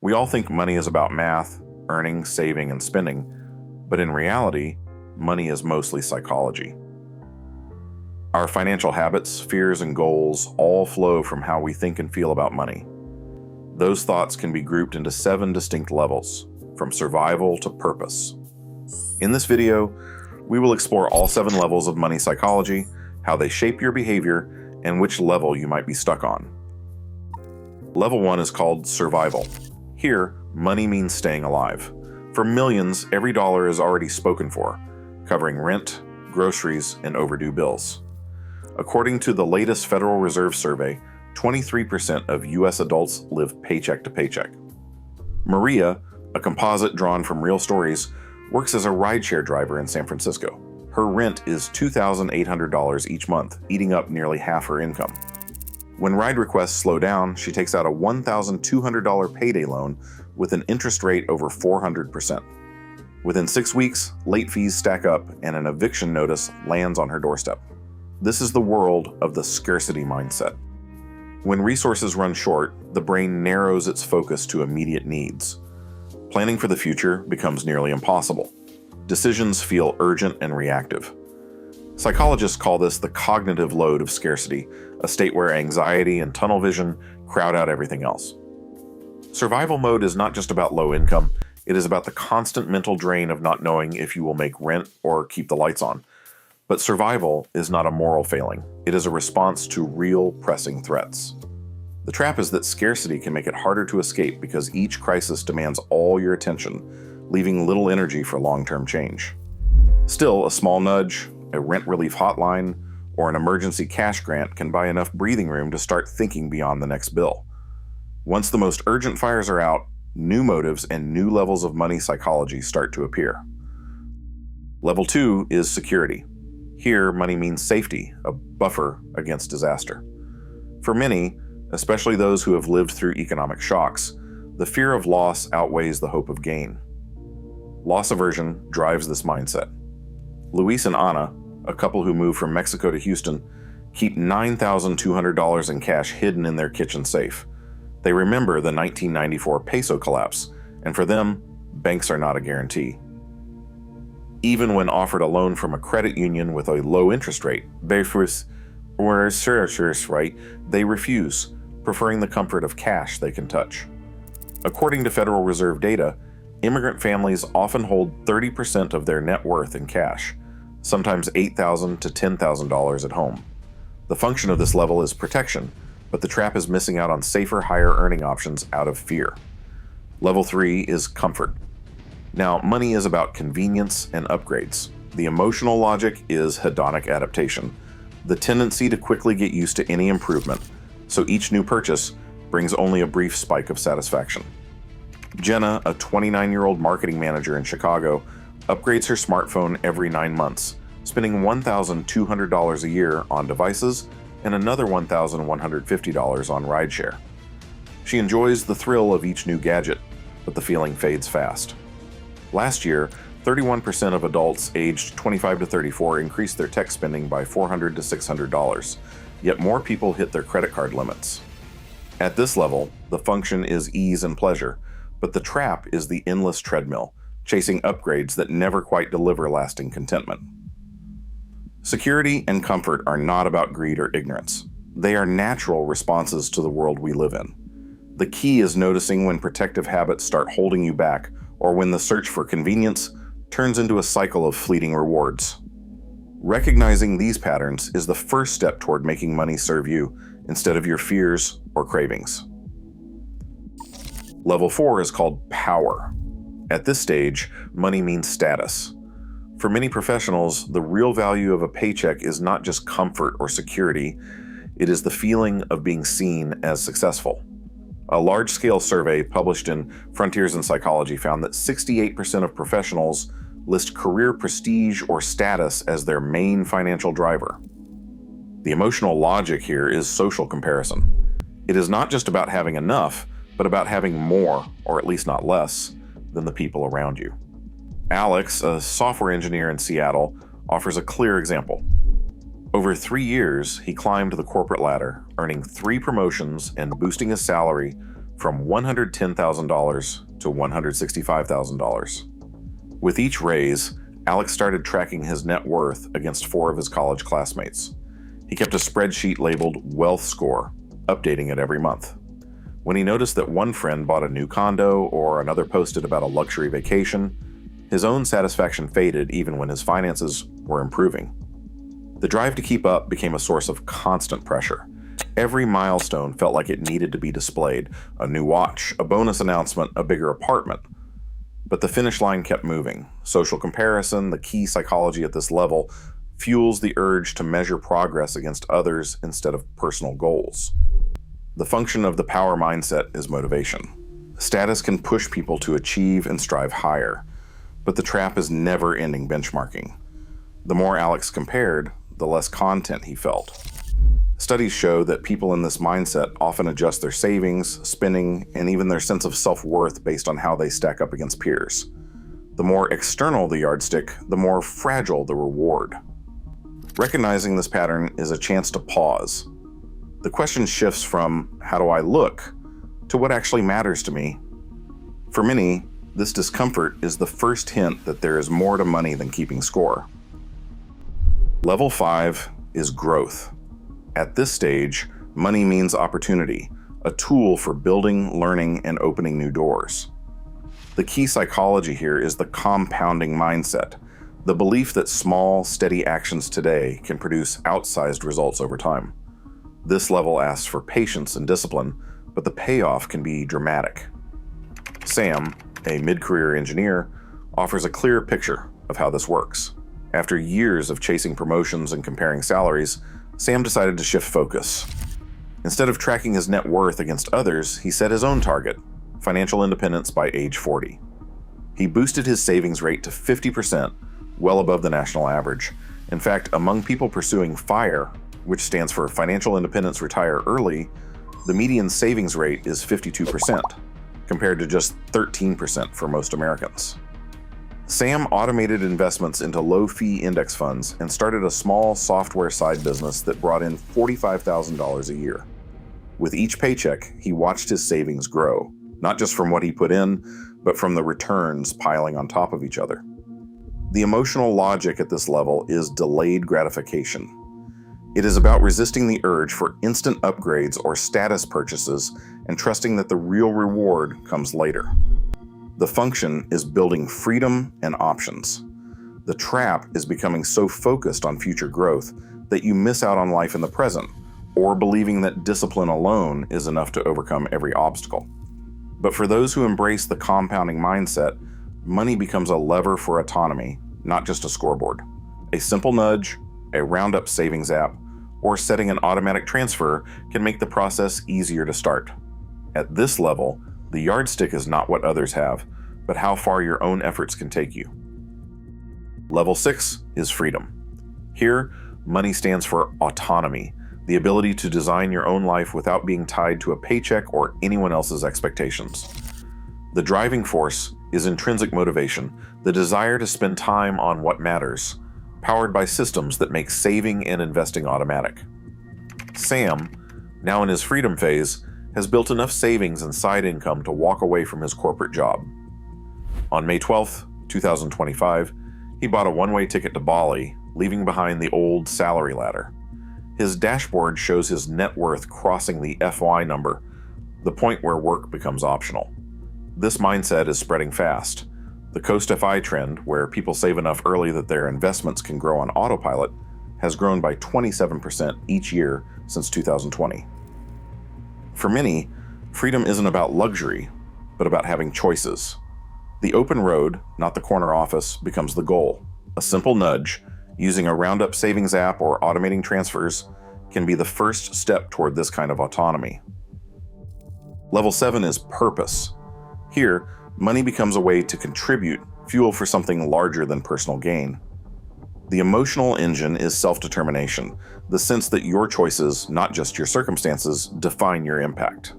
We all think money is about math, earning, saving, and spending, but in reality, money is mostly psychology. Our financial habits, fears, and goals all flow from how we think and feel about money. Those thoughts can be grouped into 7 distinct levels, from survival to purpose. In this video, we will explore all 7 levels of money psychology, how they shape your behavior, and which level you might be stuck on. Level 1 is called survival. Here, money means staying alive. For millions, every dollar is already spoken for, covering rent, groceries, and overdue bills. According to the latest Federal Reserve survey, 23% of U.S. adults live paycheck to paycheck. Maria, a composite drawn from real stories, works as a rideshare driver in San Francisco. Her rent is $2,800 each month, eating up nearly half her income. When ride requests slow down, she takes out a $1,200 payday loan with an interest rate over 400%. Within 6 weeks, late fees stack up and an eviction notice lands on her doorstep. This is the world of the scarcity mindset. When resources run short, the brain narrows its focus to immediate needs. Planning for the future becomes nearly impossible. Decisions feel urgent and reactive. Psychologists call this the cognitive load of scarcity, a state where anxiety and tunnel vision crowd out everything else. Survival mode is not just about low income, it is about the constant mental drain of not knowing if you will make rent or keep the lights on. But survival is not a moral failing. It is a response to real pressing threats. The trap is that scarcity can make it harder to escape because each crisis demands all your attention, leaving little energy for long-term change. Still, a small nudge, a rent relief hotline, or an emergency cash grant can buy enough breathing room to start thinking beyond the next bill. Once the most urgent fires are out, new motives and new levels of money psychology start to appear. Level 2 is security. Here, money means safety, a buffer against disaster. For many, especially those who have lived through economic shocks, the fear of loss outweighs the hope of gain. Loss aversion drives this mindset. Luis and Ana, a couple who moved from Mexico to Houston, keep $9,200 in cash hidden in their kitchen safe. They remember the 1994 peso collapse, and for them, banks are not a guarantee. Even when offered a loan from a credit union with a low interest rate, they refuse, preferring the comfort of cash they can touch. According to Federal Reserve data, immigrant families often hold 30% of their net worth in cash, sometimes $8,000 to $10,000 at home. The function of this level is protection, but the trap is missing out on safer, higher earning options out of fear. Level 3 is comfort. Now, money is about convenience and upgrades. The emotional logic is hedonic adaptation, the tendency to quickly get used to any improvement, so each new purchase brings only a brief spike of satisfaction. Jenna, a 29-year-old marketing manager in Chicago, upgrades her smartphone every 9 months, spending $1,200 a year on devices and another $1,150 on rideshare. She enjoys the thrill of each new gadget, but the feeling fades fast. Last year, 31% of adults aged 25 to 34 increased their tech spending by $400 to $600, yet more people hit their credit card limits. At this level, the function is ease and pleasure, but the trap is the endless treadmill, chasing upgrades that never quite deliver lasting contentment. Security and comfort are not about greed or ignorance. They are natural responses to the world we live in. The key is noticing when protective habits start holding you back, or when the search for convenience turns into a cycle of fleeting rewards. Recognizing these patterns is the first step toward making money serve you instead of your fears or cravings. Level 4 is called power. At this stage, money means status. For many professionals, the real value of a paycheck is not just comfort or security, it is the feeling of being seen as successful. A large-scale survey published in Frontiers in Psychology found that 68% of professionals list career prestige or status as their main financial driver. The emotional logic here is social comparison. It is not just about having enough, but about having more, or at least not less, than the people around you. Alex, a software engineer in Seattle, offers a clear example. Over 3 years, he climbed the corporate ladder, earning 3 promotions and boosting his salary from $110,000 to $165,000. With each raise, Alex started tracking his net worth against 4 of his college classmates. He kept a spreadsheet labeled Wealth Score, updating it every month. When he noticed that one friend bought a new condo or another posted about a luxury vacation, his own satisfaction faded even when his finances were improving. The drive to keep up became a source of constant pressure. Every milestone felt like it needed to be displayed: a new watch, a bonus announcement, a bigger apartment. But the finish line kept moving. Social comparison, the key psychology at this level, fuels the urge to measure progress against others instead of personal goals. The function of the power mindset is motivation. Status can push people to achieve and strive higher, but the trap is never-ending benchmarking. The more Alex compared, the less content he felt. Studies show that people in this mindset often adjust their savings, spending, and even their sense of self-worth based on how they stack up against peers. The more external the yardstick, the more fragile the reward. Recognizing this pattern is a chance to pause. The question shifts from "how do I look?" to "what actually matters to me?" For many, this discomfort is the first hint that there is more to money than keeping score. Level 5 is growth. At this stage, money means opportunity, a tool for building, learning, and opening new doors. The key psychology here is the compounding mindset, the belief that small, steady actions today can produce outsized results over time. This level asks for patience and discipline, but the payoff can be dramatic. Sam, a mid-career engineer, offers a clear picture of how this works. After years of chasing promotions and comparing salaries, Sam decided to shift focus. Instead of tracking his net worth against others, he set his own target: financial independence by age 40. He boosted his savings rate to 50%, well above the national average. In fact, among people pursuing FIRE, which stands for Financial Independence Retire Early, the median savings rate is 52%, compared to just 13% for most Americans. Sam automated investments into low-fee index funds and started a small software side business that brought in $45,000 a year. With each paycheck, he watched his savings grow, not just from what he put in, but from the returns piling on top of each other. The emotional logic at this level is delayed gratification. It is about resisting the urge for instant upgrades or status purchases and trusting that the real reward comes later. The function is building freedom and options. The trap is becoming so focused on future growth that you miss out on life in the present, or believing that discipline alone is enough to overcome every obstacle. But for those who embrace the compounding mindset, money becomes a lever for autonomy, not just a scoreboard. A simple nudge, a roundup savings app, or setting an automatic transfer can make the process easier to start. At this level, the yardstick is not what others have, but how far your own efforts can take you. Level 6 is freedom. Here, money stands for autonomy, the ability to design your own life without being tied to a paycheck or anyone else's expectations. The driving force is intrinsic motivation, the desire to spend time on what matters, powered by systems that make saving and investing automatic. Sam, now in his freedom phase, has built enough savings and side income to walk away from his corporate job. On May 12, 2025, he bought a one-way ticket to Bali, leaving behind the old salary ladder. His dashboard shows his net worth crossing the FY number, the point where work becomes optional. This mindset is spreading fast. The Coast FI trend, where people save enough early that their investments can grow on autopilot, has grown by 27% each year since 2020. For many, freedom isn't about luxury, but about having choices. The open road, not the corner office, becomes the goal. A simple nudge, using a roundup savings app or automating transfers, can be the first step toward this kind of autonomy. Level 7 is purpose. Here, money becomes a way to contribute, fuel for something larger than personal gain. The emotional engine is self-determination, the sense that your choices, not just your circumstances, define your impact.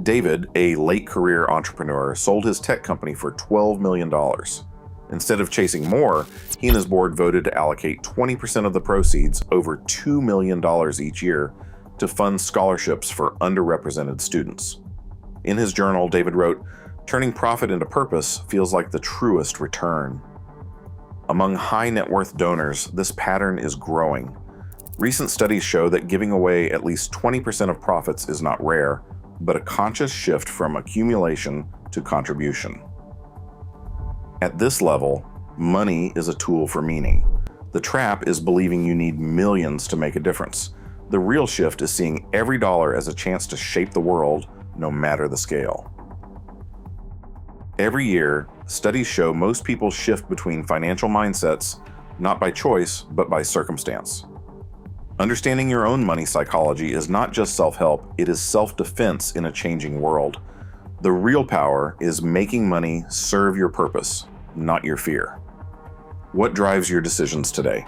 David, a late-career entrepreneur, sold his tech company for $12 million. Instead of chasing more, he and his board voted to allocate 20% of the proceeds, over $2 million each year, to fund scholarships for underrepresented students. In his journal, David wrote, "Turning profit into purpose feels like the truest return." Among high net worth donors, this pattern is growing. Recent studies show that giving away at least 20% of profits is not rare, but a conscious shift from accumulation to contribution. At this level, money is a tool for meaning. The trap is believing you need millions to make a difference. The real shift is seeing every dollar as a chance to shape the world, no matter the scale. Every year, studies show most people shift between financial mindsets, not by choice, but by circumstance. Understanding your own money psychology is not just self-help, it is self-defense in a changing world. The real power is making money serve your purpose, not your fear. What drives your decisions today?